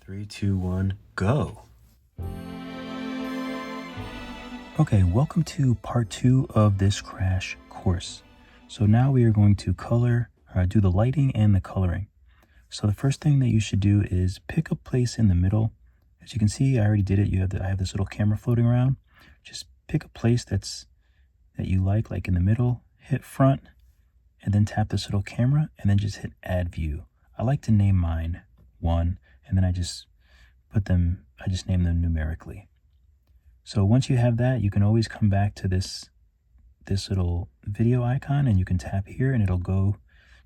3, 2, 1, go. Okay, welcome to part 2 of this crash course. So now we are going to do the lighting and the coloring. So the first thing that you should do is pick a place in the middle. As you can see, I already did it. I have this little camera floating around. Just pick a place that you like in the middle, hit front, and then tap this little camera, and then just hit add view. I like to name mine 1, and then I just name them numerically. So once you have that, you can always come back to this little video icon, and you can tap here and it'll go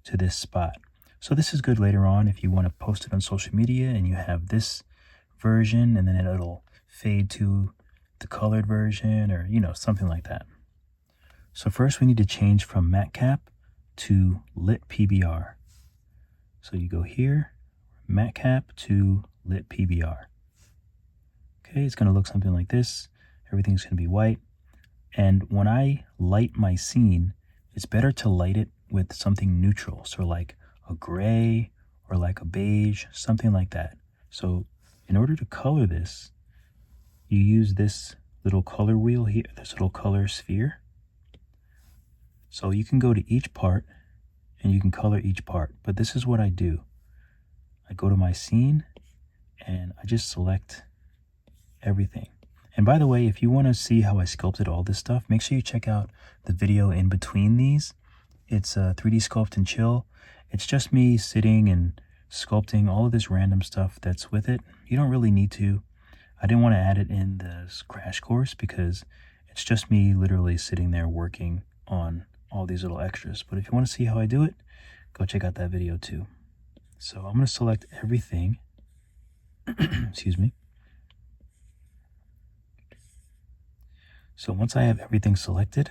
to this spot. So this is good later on if you want to post it on social media and you have this version, and then it'll fade to the colored version, or something like that. So first we need to change from matte cap to lit PBR. So you go here, matte cap to lit PBR. Okay, it's going to look something like this. Everything's going to be white. And when I light my scene, it's better to light it with something neutral. So like a gray or like a beige, something like that. So in order to color this, you use this little color wheel here, this little color sphere. So you can go to each part and you can color each part. But this is what I do. I go to my scene and I just select everything. And by the way, if you want to see how I sculpted all this stuff, make sure you check out the video in between these. It's 3D Sculpt and Chill. It's just me sitting and sculpting all of this random stuff that's with it. You don't really need to. I didn't want to add it in this crash course because it's just me literally sitting there working on all these little extras. But if you want to see how I do it, go check out that video too. So I'm going to select everything. Excuse me. So once I have everything selected,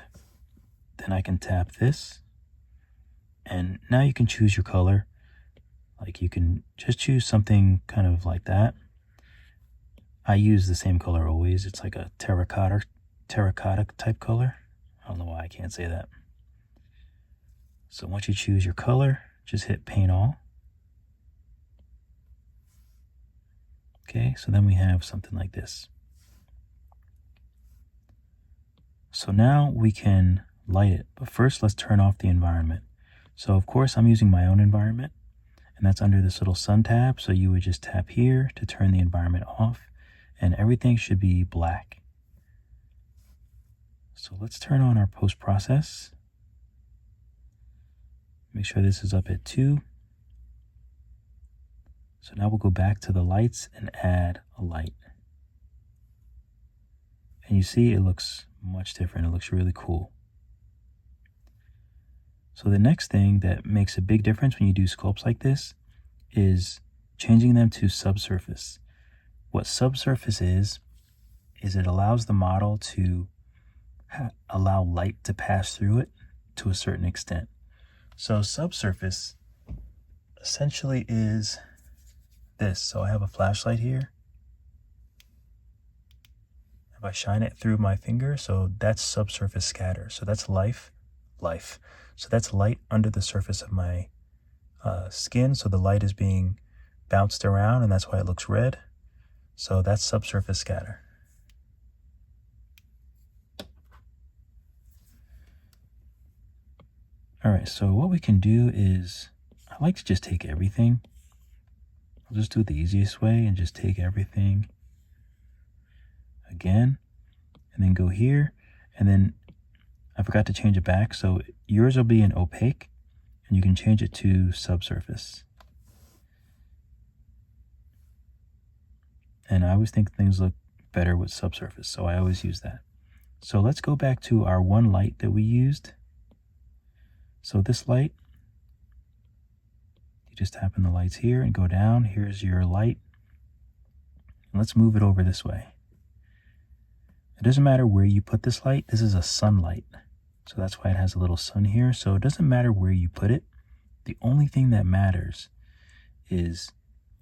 then I can tap this. And now you can choose your color. Like you can just choose something kind of like that. I use the same color always. It's like a terracotta type color. I don't know why I can't say that. So once you choose your color, just hit paint all. Okay, so then we have something like this. So now we can light it, but first let's turn off the environment. So of course I'm using my own environment, and that's under this little sun tab. So you would just tap here to turn the environment off, and everything should be black. So let's turn on our post-process. Make sure this is up at 2. So now we'll go back to the lights and add a light. And you see it looks much different. It looks really cool. So the next thing that makes a big difference when you do sculpts like this is changing them to subsurface. What subsurface is it allows the model to allow light to pass through it to a certain extent. So subsurface essentially is this. So I have a flashlight here. If I shine it through my finger, so that's subsurface scatter. So that's life. So that's light under the surface of my skin. So the light is being bounced around, and that's why it looks red. So that's subsurface scatter. All right, so what we can do is, I like to just take everything. I'll just do it the easiest way and just take everything again, and then go here, and then I forgot to change it back. So yours will be in opaque, and you can change it to subsurface. And I always think things look better with subsurface, so I always use that. So let's go back to our one light that we used. So this light, you just tap in the lights here and go down. Here's your light. And let's move it over this way. It doesn't matter where you put this light. This is a sunlight. So that's why it has a little sun here. So it doesn't matter where you put it. The only thing that matters is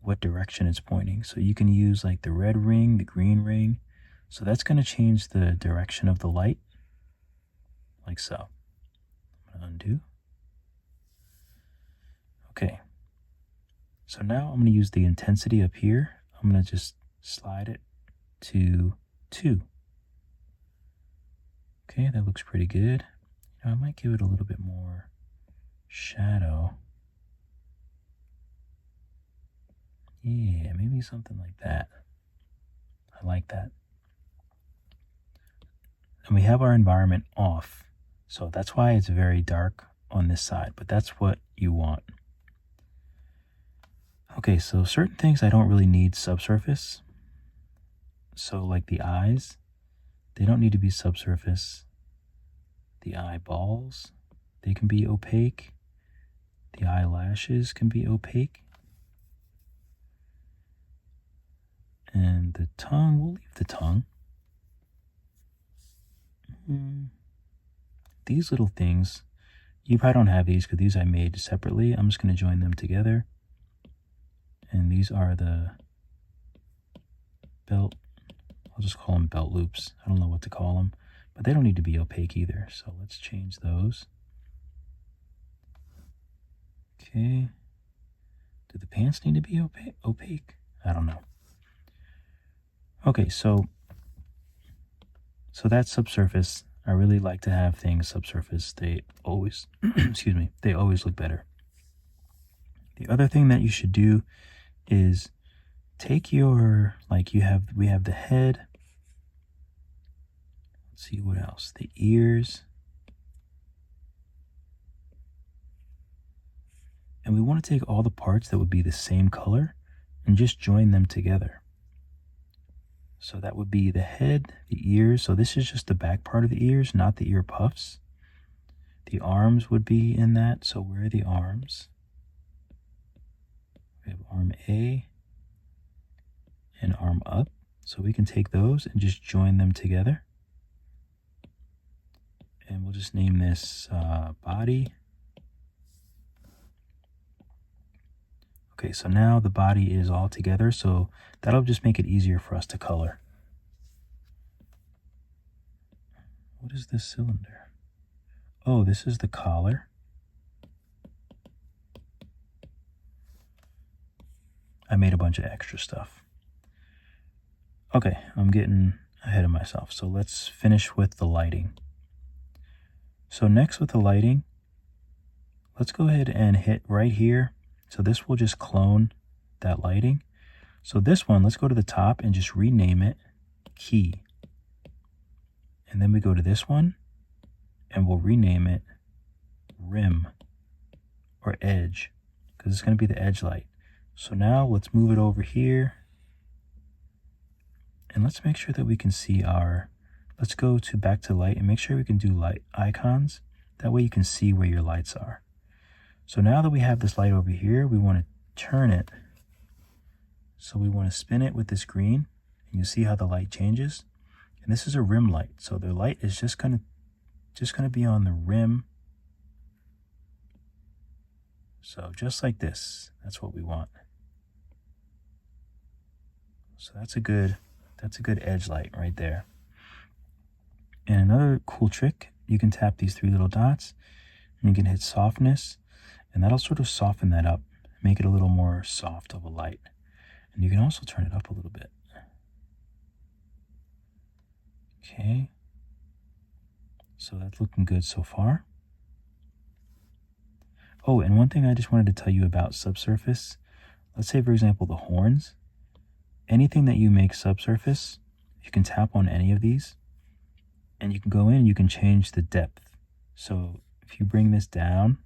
what direction it's pointing. So you can use like the red ring, the green ring. So that's going to change the direction of the light, like so. I'm going to undo. Okay. So now I'm going to use the intensity up here I'm going to just slide it to 2. Okay, that looks pretty good. I might give it a little bit more shadow. Yeah, maybe something like that. I like that. And we have our environment off, so that's why it's very dark on this side, but that's what you want. Okay, so certain things I don't really need subsurface. So like the eyes, they don't need to be subsurface. The eyeballs, they can be opaque. The eyelashes can be opaque. And the tongue, we'll leave the tongue. These little things, you probably don't have these because these I made separately. I'm just going to join them together. And these are the belt, I'll just call them belt loops. I don't know what to call them, but they don't need to be opaque either. So let's change those. Okay. Do the pants need to be opaque? I don't know. Okay, so that's subsurface. I really like to have things subsurface. They always, excuse me, they always look better. The other thing that you should do is take your, like we have the head. Let's see what else. The ears. And we want to take all the parts that would be the same color and just join them together. So that would be the head, the ears. So this is just the back part of the ears, not the ear puffs. The arms would be in that. So where are the arms? We have arm A and arm up. So we can take those and just join them together. And we'll just name this body. Okay, so now the body is all together, so that'll just make it easier for us to color. What is this cylinder? Oh, this is the collar. I made a bunch of extra stuff. Okay, I'm getting ahead of myself, so let's finish with the lighting. So next with the lighting, let's go ahead and hit right here. So this will just clone that lighting. So this one, let's go to the top and just rename it key. And then we go to this one and we'll rename it rim or edge because it's going to be the edge light. So now let's move it over here and let's make sure that we can see our, let's go to back to light and make sure we can do light icons. That way you can see where your lights are. So now that we have this light over here, we want to turn it. So we want to spin it with this green, and you see how the light changes. And this is a rim light, so the light is just gonna be on the rim. So just like this, that's what we want. So that's a good edge light right there. And another cool trick, you can tap these 3 little dots, and you can hit softness. And that'll sort of soften that up, make it a little more soft of a light. And you can also turn it up a little bit. Okay. So that's looking good so far. Oh, and one thing I just wanted to tell you about subsurface. Let's say, for example, the horns. Anything that you make subsurface, you can tap on any of these. And you can go in and you can change the depth. So if you bring this down,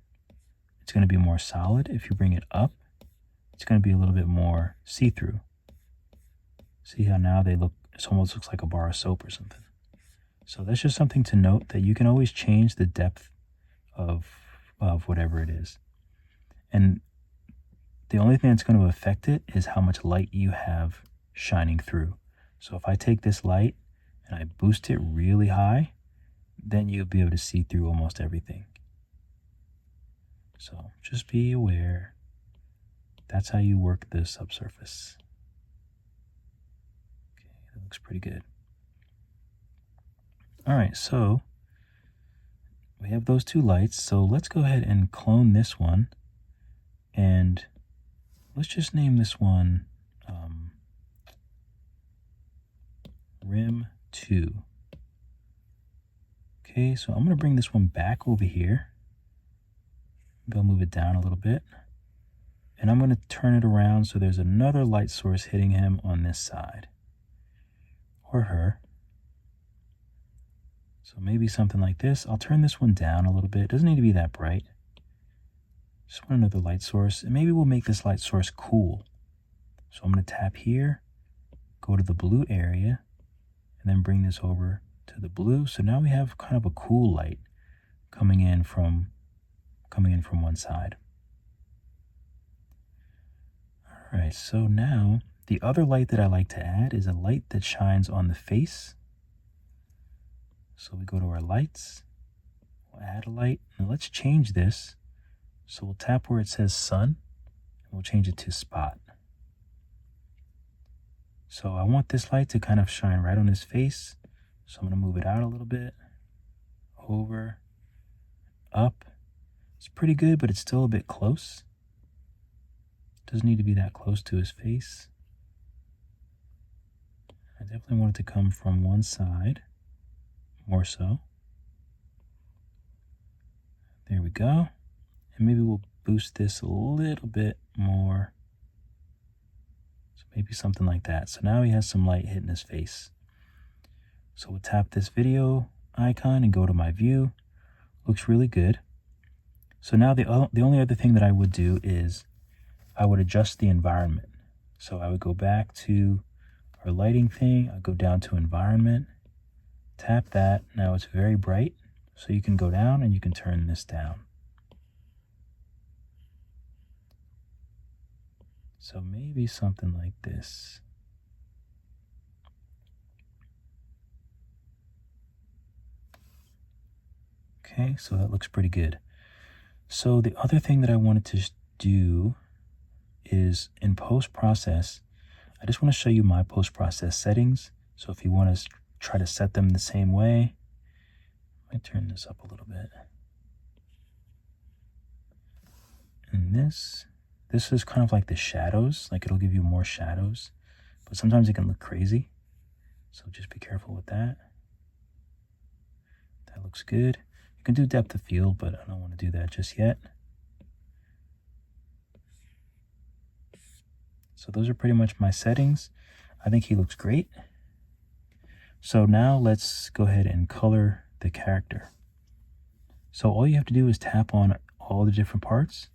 it's going to be more solid. If you bring it up, it's going to be a little bit more see-through. See how now they look, it almost looks like a bar of soap or something. So that's just something to note, that you can always change the depth of whatever it is. And the only thing that's going to affect it is how much light you have shining through. So if I take this light and I boost it really high, then you'll be able to see through almost everything. So just be aware. That's how you work the subsurface. Okay, that looks pretty good. All right, so we have those 2 lights. So let's go ahead and clone this one. And let's just name this one 2. Okay, so I'm going to bring this one back over here. Maybe I'll move it down a little bit. And I'm going to turn it around so there's another light source hitting him on this side. Or her. So maybe something like this. I'll turn this one down a little bit. It doesn't need to be that bright. Just want another light source. And maybe we'll make this light source cool. So I'm going to tap here, go to the blue area, and then bring this over to the blue. So now we have kind of a cool light coming in from one side. All right, so now the other light that I like to add is a light that shines on the face. So we go to our lights, we'll add a light, and let's change this. So we'll tap where it says sun, and we'll change it to spot. So I want this light to kind of shine right on his face. So I'm going to move it out a little bit, over, up. It's pretty good, but it's still a bit close. Doesn't need to be that close to his face. I definitely want it to come from one side, more so. There we go. And maybe we'll boost this a little bit more. So maybe something like that. So now he has some light hitting his face. So we'll tap this video icon and go to my view. Looks really good. So now the only other thing that I would do is I would adjust the environment. So I would go back to our lighting thing. I'll go down to environment, tap that. Now it's very bright. So you can go down and you can turn this down. So maybe something like this. Okay, so that looks pretty good. So the other thing that I wanted to do is in post-process, I just want to show you my post-process settings. So if you want to try to set them the same way, let me turn this up a little bit. And this is kind of like the shadows, like it'll give you more shadows, but sometimes it can look crazy. So just be careful with that. That looks good. You can do depth of field, but I don't want to do that just yet. So those are pretty much my settings. I think he looks great. So now let's go ahead and color the character. So all you have to do is tap on all the different parts,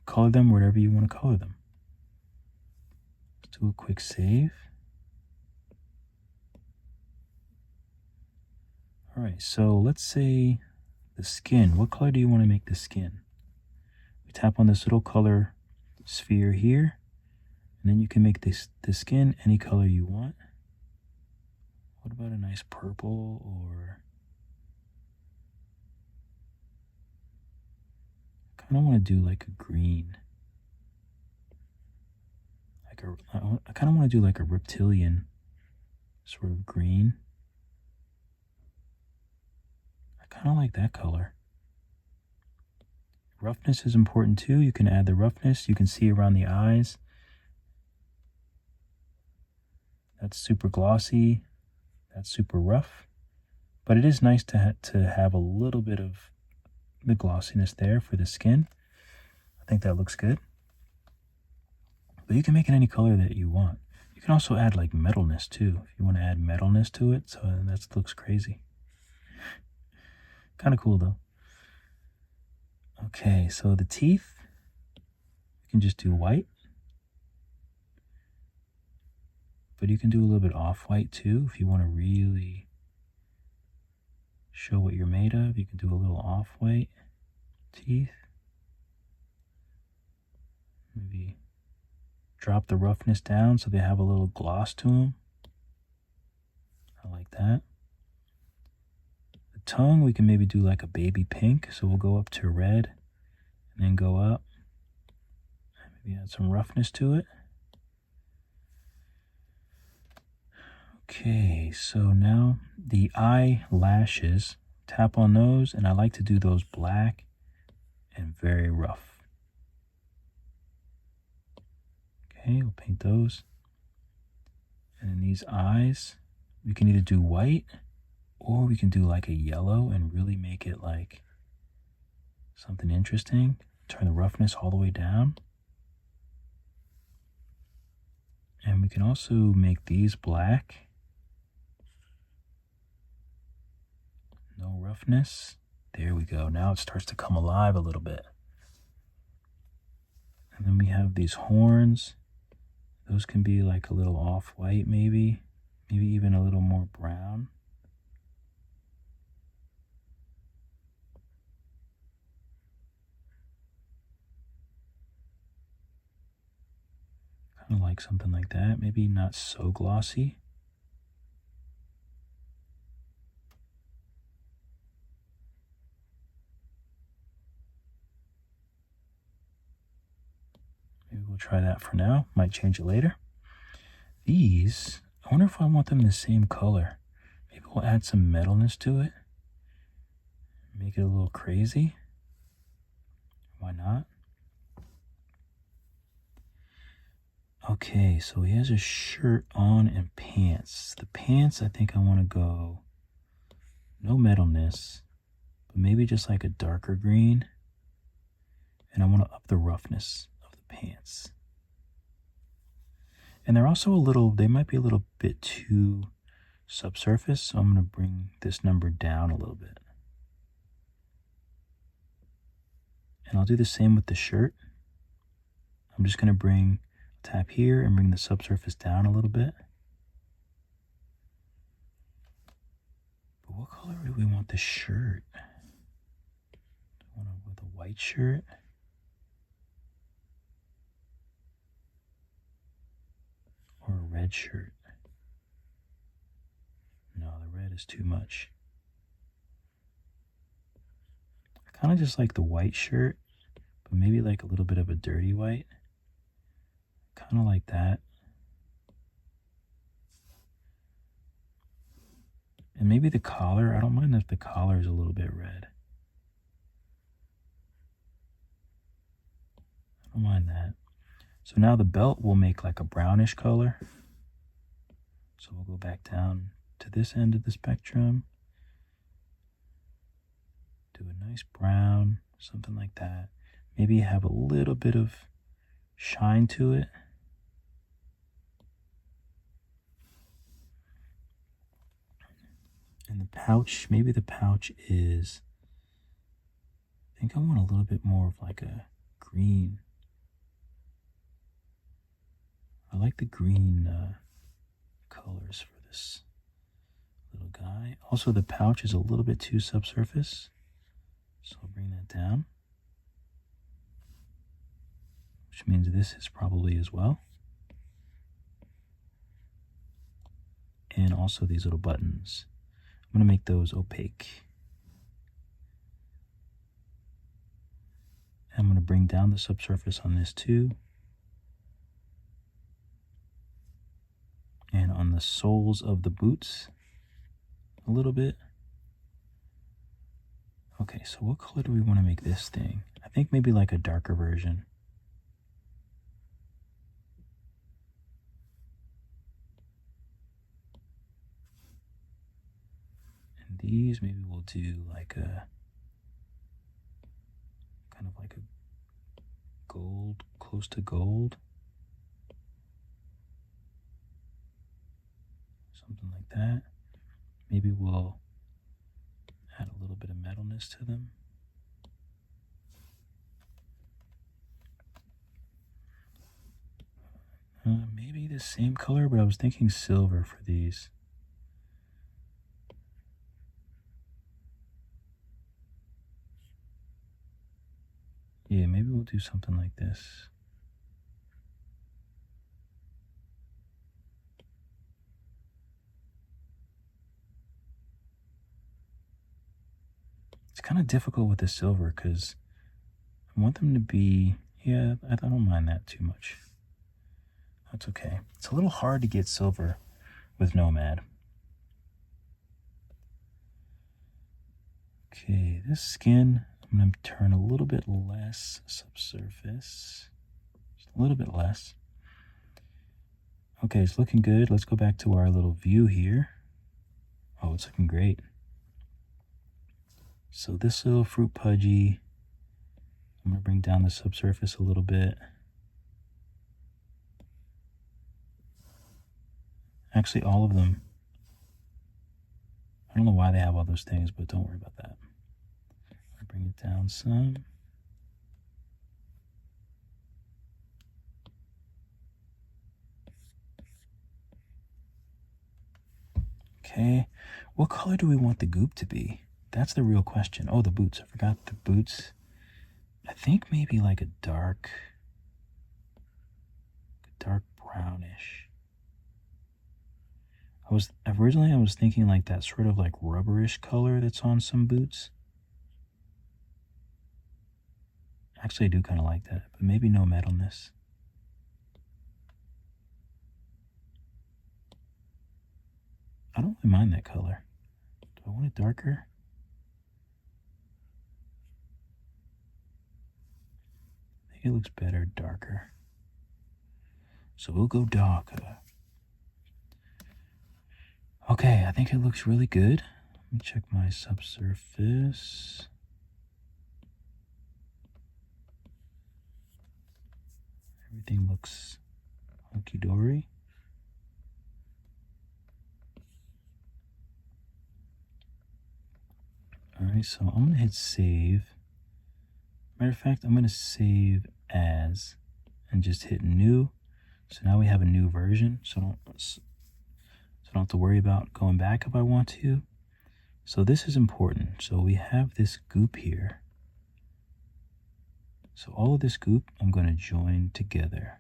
color them wherever you want to color them. Let's do a quick save. All right, so let's say the skin. What color do you want to make the skin? We tap on this little color sphere here, and then you can make the skin any color you want. What about a nice purple, or I kind of want to do like a green. I kind of want to do like a reptilian sort of green. I kind of like that color. Roughness is important too. You can add the roughness. You can see around the eyes. That's super glossy. That's super rough. But it is nice to have a little bit of the glossiness there for the skin. I think that looks good. But you can make it any color that you want. You can also add like metalness too, if you want to add metalness to it. So that looks crazy. Kind of cool though. Okay, so the teeth, you can just do white. But you can do a little bit off-white too if you want to really show what you're made of. You can do a little off-white teeth. Maybe drop the roughness down so they have a little gloss to them. I like that. The tongue, we can maybe do like a baby pink. So we'll go up to red and then go up. Maybe add some roughness to it. Okay, so now the eyelashes, tap on those, and I like to do those black and very rough. Okay, we'll paint those. And then these eyes, We can either do white, or we can do like a yellow and really make it like something interesting. Turn the roughness all the way down. And we can also make these black. No roughness. There we go. Now it starts to come alive a little bit. And then we have these horns. Those can be like a little off-white maybe. Maybe even a little more brown. Kind of like something like that. Maybe not so glossy. Maybe we'll try that for now. Might change it later. These, I wonder if I want them the same color. Maybe we'll add some metalness to it. Make it a little crazy. Why not? Okay, so he has a shirt on and pants. The pants, I think I want to go no metalness, but maybe just like a darker green. And I want to up the roughness of the pants. And they're also they might be a little bit too subsurface, so I'm going to bring this number down a little bit. And I'll do the same with the shirt. I'm just going to tap here and bring the subsurface down a little bit. But what color do we want the shirt? Do I want it with a white shirt? Or a red shirt? No, the red is too much. I kind of just like the white shirt, but maybe like a little bit of a dirty white. Kind of like that. And maybe the collar, I don't mind if the collar is a little bit red. I don't mind that. So now the belt will make like a brownish color. So we'll go back down to this end of the spectrum. Do a nice brown, something like that. Maybe have a little bit of shine to it. And the pouch, maybe the pouch is, I think I want a little bit more of like a green. I like the green colors for this little guy. Also, the pouch is a little bit too subsurface, so I'll bring that down. Which means this is probably as well. And also these little buttons. I'm going to make those opaque. I'm going to bring down the subsurface on this too. And on the soles of the boots a little bit. Okay, so what color do we want to make this thing? I think maybe like a darker version. And these maybe we'll do like a kind of like a gold, close to gold. Something like that. Maybe we'll add a little bit of metalness to them. Maybe the same color, but I was thinking silver for these. Yeah, maybe we'll do something like this. It's kind of difficult with the silver because I want them to be, yeah, I don't mind that too much. That's okay. It's a little hard to get silver with Nomad. Okay, this skin, I'm going to turn a little bit less subsurface. Just a little bit less. Okay, it's looking good. Let's go back to our little view here. Oh, it's looking great. So this little fruit pudgy, I'm going to bring down the subsurface a little bit. Actually, all of them. I don't know why they have all those things, but don't worry about that. I'll bring it down some. Okay, what color do we want the goop to be? That's the real question. Oh, the boots. I forgot the boots. I think maybe like a dark brownish. Originally I was thinking like that sort of like rubberish color that's on some boots. Actually, I do kind of like that, but maybe no matte on this. I don't really mind that color. Do I want it darker? I think it looks better darker. So we'll go darker. Okay, I think it looks really good. Let me check my subsurface. Everything looks hunky-dory. Alright, so I'm going to hit save. Matter of fact, I'm going to save as and just hit new. So now we have a new version, so I don't have to worry about going back if I want to. So this is important. So we have this goop here. So all of this goop I'm going to join together.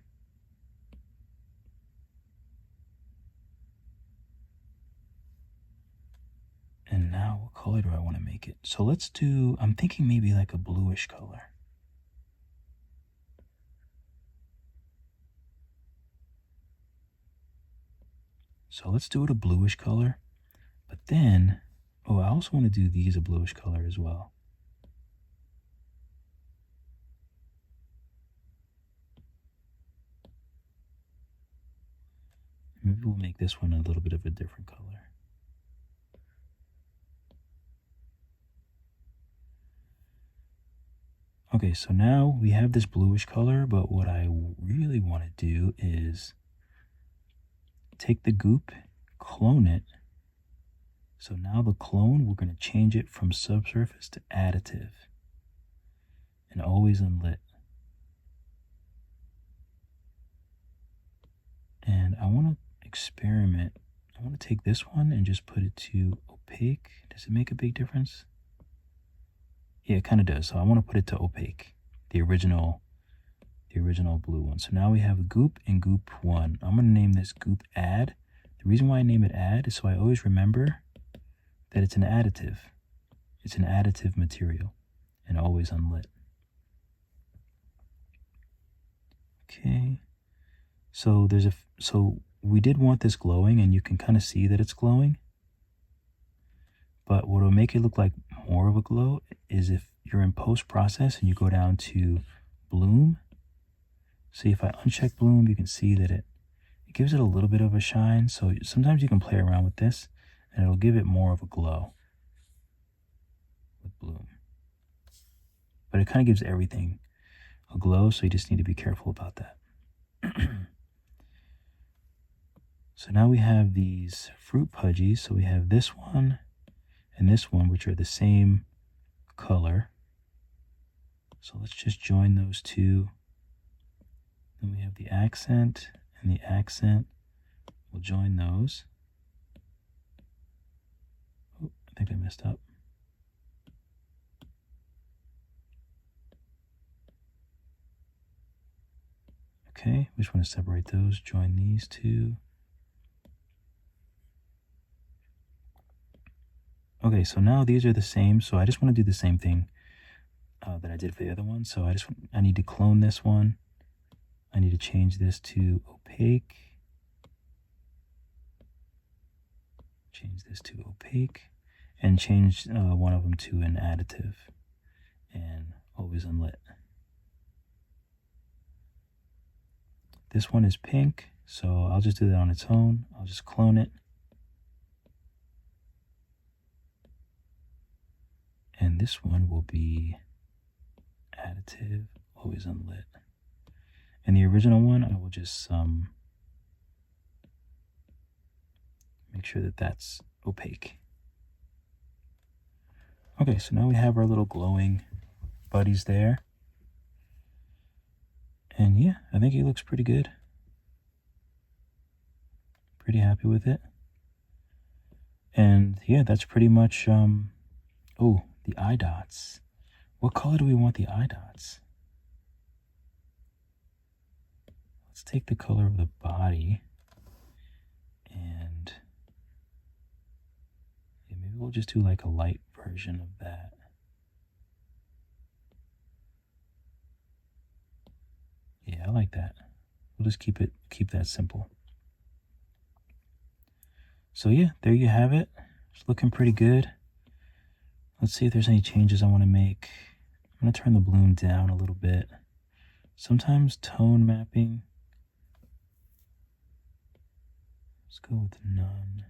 And now what color do I want to make it? So let's do, I'm thinking maybe like a bluish color. So let's do it a bluish color. But then, oh, I also want to do these a bluish color as well. Maybe we'll make this one a little bit of a different color. Okay, so now we have this bluish color, but what I really want to do is take the goop, clone it. So now the clone, we're going to change it from subsurface to additive and always unlit. And I want to experiment. I want to take this one and just put it to opaque. Does it make a big difference? Yeah, it kind of does. So I want to put it to opaque, the original blue one. So now we have goop and goop 1. I'm going to name this goop add. The reason why I name it add is so I always remember that it's an additive. It's an additive material and always unlit. Okay. So so we did want this glowing, and you can kind of see that it's glowing. But what will make it look like more of a glow is if you're in post-process and you go down to bloom. See, if I uncheck bloom, you can see that it gives it a little bit of a shine. So sometimes you can play around with this and it'll give it more of a glow with bloom. But it kind of gives everything a glow, so you just need to be careful about that. So now we have these fruit pudgies. So we have this one and this one, which are the same color. So let's just join those two. Then we have the accent and the accent. We'll join those. Oh, I think I messed up. Okay, we just want to separate those, join these two. Okay, so now these are the same, so I just want to do the same thing that I did for the other one. So I need to clone this one. I need to change this to opaque. Change this to opaque. And change one of them to an additive. And always unlit. This one is pink, so I'll just do that on its own. I'll just clone it. And this one will be additive, always unlit. And the original one, I will just make sure that that's opaque. Okay, so now we have our little glowing buddies there. And yeah, I think he looks pretty good. Pretty happy with it. And yeah, that's pretty much, oh, the eye dots. What color do we want the eye dots? Let's take the color of the body and yeah, maybe we'll just do like a light version of that. Yeah, I like that. We'll just keep that simple. So yeah, there you have it. It's looking pretty good. Let's see if there's any changes I want to make. I'm going to turn the bloom down a little bit. Sometimes tone mapping. Let's go with none.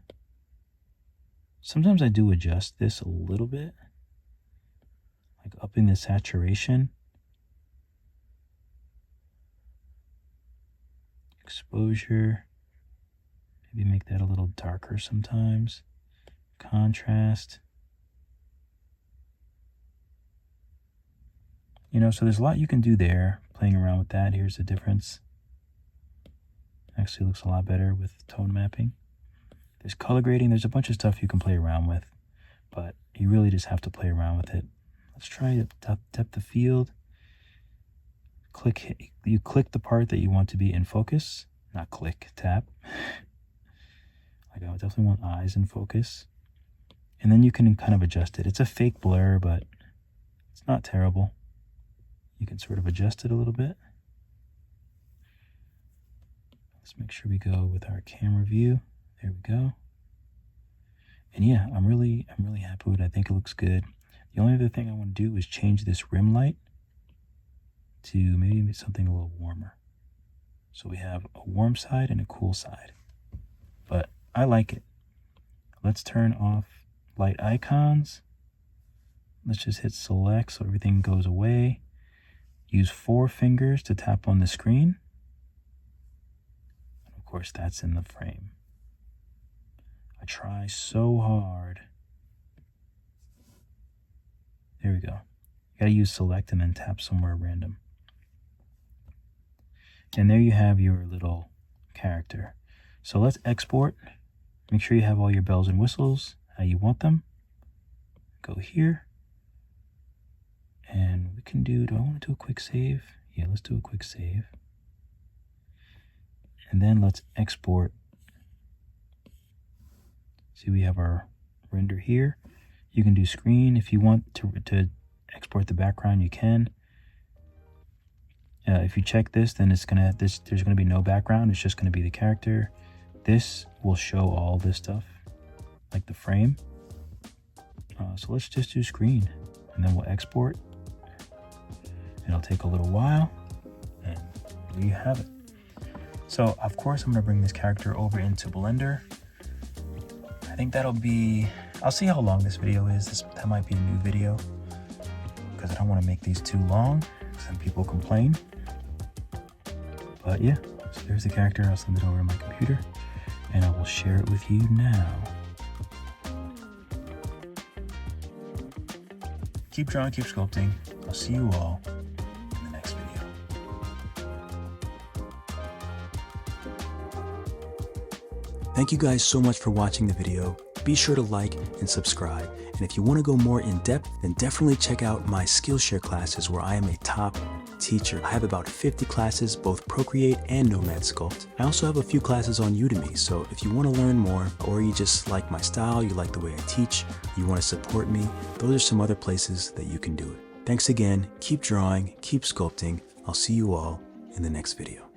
Sometimes I do adjust this a little bit, like upping the saturation. Exposure. Maybe make that a little darker sometimes. Contrast. You know, so there's a lot you can do there, playing around with that. Here's the difference. Actually looks a lot better with tone mapping. There's color grading. There's a bunch of stuff you can play around with, but you really just have to play around with it. Let's try depth of field. You click the part that you want to be in focus. Not click, tap. Like I definitely want eyes in focus. And then you can kind of adjust it. It's a fake blur, but it's not terrible. You can sort of adjust it a little bit. Let's make sure we go with our camera view. There we go. And yeah, I'm really happy with it. I think it looks good. The only other thing I want to do is change this rim light to maybe something a little warmer. So we have a warm side and a cool side. But I like it. Let's turn off light icons. Let's just hit select so everything goes away. Use 4 fingers to tap on the screen. And of course, that's in the frame. I try so hard. There we go. You gotta use select and then tap somewhere random. And there you have your little character. So let's export. Make sure you have all your bells and whistles how you want them. Go here. And we can do I want to do a quick save? Yeah, let's do a quick save. And then let's export. See, we have our render here. You can do screen. If you want to export the background, you can. If you check this, then there's gonna be no background. It's just gonna be the character. This will show all this stuff, like the frame. So let's just do screen, and then we'll export. It'll take a little while, and there you have it. So of course I'm gonna bring this character over into Blender. I think that'll be, I'll see how long this video is. That might be a new video, because I don't want to make these too long. Some people complain. But yeah, so there's the character. I'll send it over to my computer, and I will share it with you now. Keep drawing, keep sculpting. I'll see you all in the next video. Thank you guys so much for watching the video. Be sure to like and subscribe. And if you want to go more in depth, then definitely check out my Skillshare classes where I am a top teacher. I have about 50 classes, both Procreate and Nomad Sculpt. I also have a few classes on Udemy, so if you want to learn more, or you just like my style, you like the way I teach, you want to support me, those are some other places that you can do it. Thanks again, keep drawing, keep sculpting. I'll see you all in the next video.